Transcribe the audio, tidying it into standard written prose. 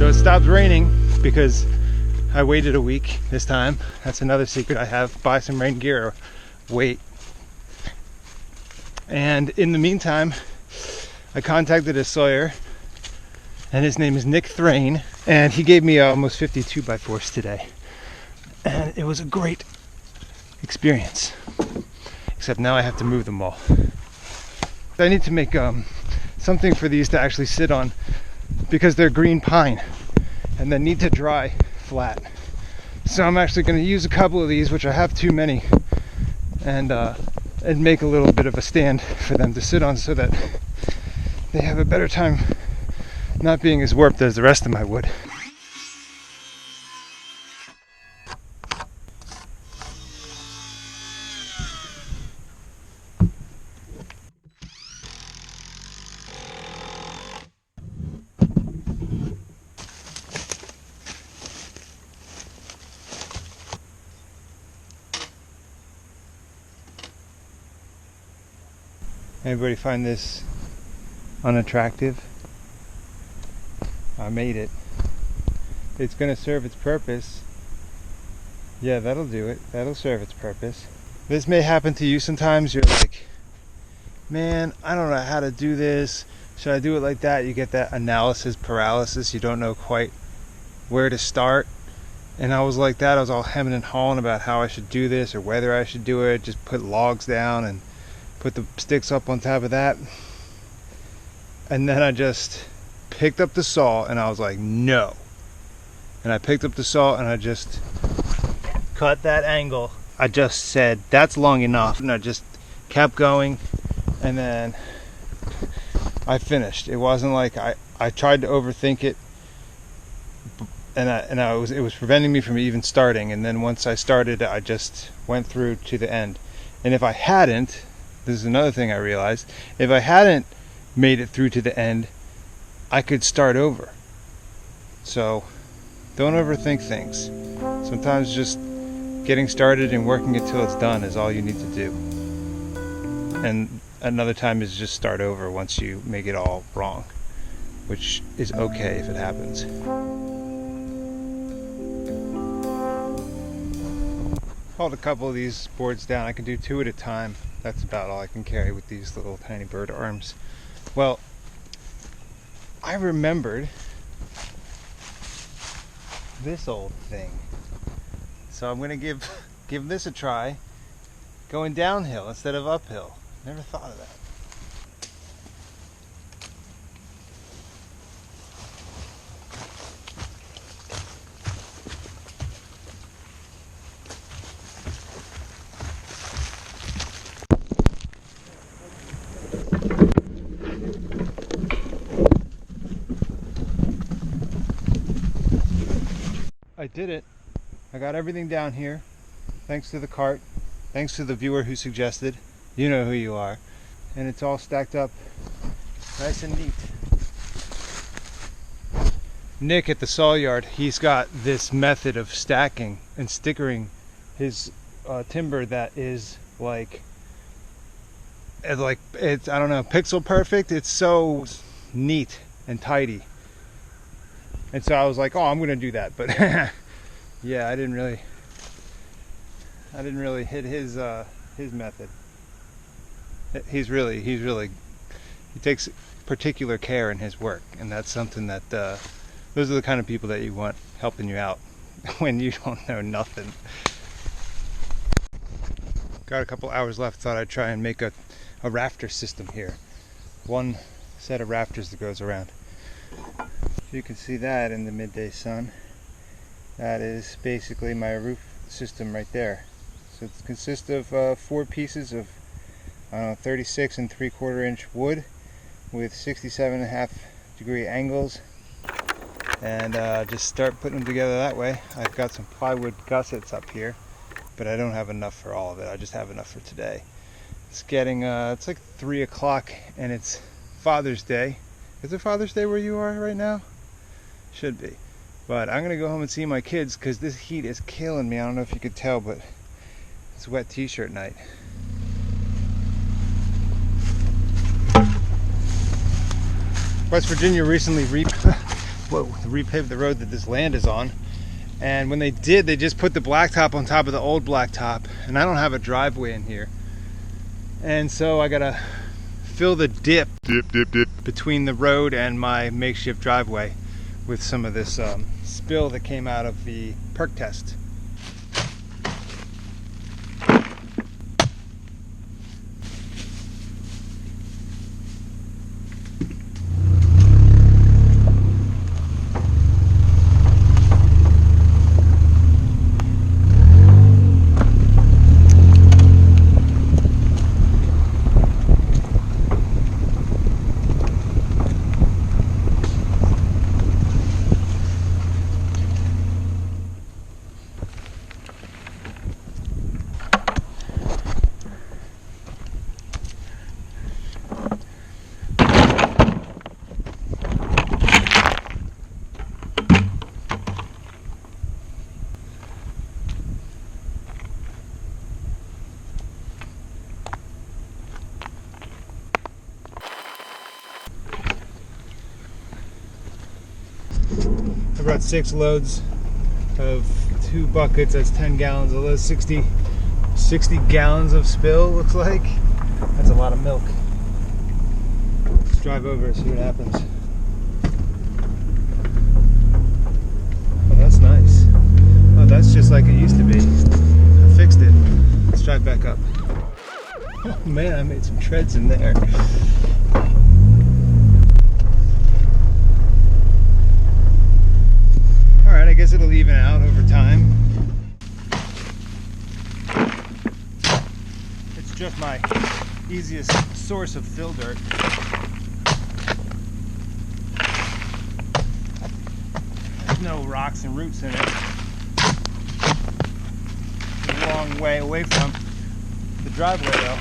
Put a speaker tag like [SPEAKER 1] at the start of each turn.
[SPEAKER 1] So it stopped raining because I waited a week this time. That's another secret I have. Buy some rain gear or wait. And in the meantime, I contacted a sawyer, and his name is Nick Thrain, and he gave me almost 52 by 4s today. And it was a great experience. Except now I have to move them all. I need to make something for these to actually sit on because they're green pine and they need to dry flat. So I'm actually going to use a couple of these, which I have too many, and make a little bit of a stand for them to sit on so that they have a better time not being as warped as the rest of my wood. Anybody find this unattractive? I made it. It's going to serve its purpose. Yeah, that'll do it. That'll serve its purpose. This may happen to you sometimes. You're like, man, I don't know how to do this. Should I do it like that? You get that analysis paralysis. You don't know quite where to start. And I was like that. I was all hemming and hawing about how I should do this or whether I should do it. Just put logs down and put the sticks up on top of that. And then I just picked up the saw and I was like, no. And I picked up the saw and I just cut that angle. I just said, that's long enough. And I just kept going and then I finished. It wasn't like I tried to overthink it, and it was preventing me from even starting. And then once I started, I just went through to the end. And if I hadn't, this is another thing I realized, if I hadn't made it through to the end, I could start over. So don't overthink things. Sometimes just getting started and working until it's done is all you need to do. And another time is just start over once you make it all wrong, which is okay if it happens. Hauled a couple of these boards down. I can do 2 at a time. That's about all I can carry with these little tiny bird arms. Well, I remembered this old thing. So I'm gonna give this a try, going downhill instead of uphill. Never thought of that. I did it. I got everything down here, thanks to the cart, thanks to the viewer who suggested. You know who you are. And it's all stacked up nice and neat. Nick at the saw yard, he's got this method of stacking and stickering his timber that is like it's, I don't know, pixel perfect. It's so neat and tidy. And so I was like, oh, I'm gonna do that, but yeah, I didn't really hit his method. He takes particular care in his work, and that's something that those are the kind of people that you want helping you out when you don't know nothing. Got a couple hours left. Thought I'd try and make a rafter system here. One set of rafters that goes around. You can see that in the midday sun. That is basically my roof system right there. So it consists of 4 pieces of 36 3/4 inch wood with 67.5 degree angles, and just start putting them together that way. I've got some plywood gussets up here, but I don't have enough for all of it. I just have enough for today. It's getting it's like 3 o'clock and it's Father's Day. Is it Father's Day where you are right now? Should be. But I'm gonna go home and see my kids because this heat is killing me. I don't know if you could tell, but it's wet t-shirt night. West Virginia recently repave the road that this land is on. And when they did, they just put the blacktop on top of the old blacktop, and I don't have a driveway in here. And so I gotta fill the dip between the road and my makeshift driveway with some of this spill that came out of the perk test. I brought 6 loads of 2 buckets, that's 10 gallons, although 60 gallons of spill looks like. That's a lot of milk. Let's drive over and see what happens. Oh, that's nice. Oh, that's just like it used to be. I fixed it. Let's drive back up. Oh man, I made some treads in there. Alright, I guess it'll even out over time. It's just my easiest source of fill dirt. There's no rocks and roots in it. It's a long way away from the driveway though.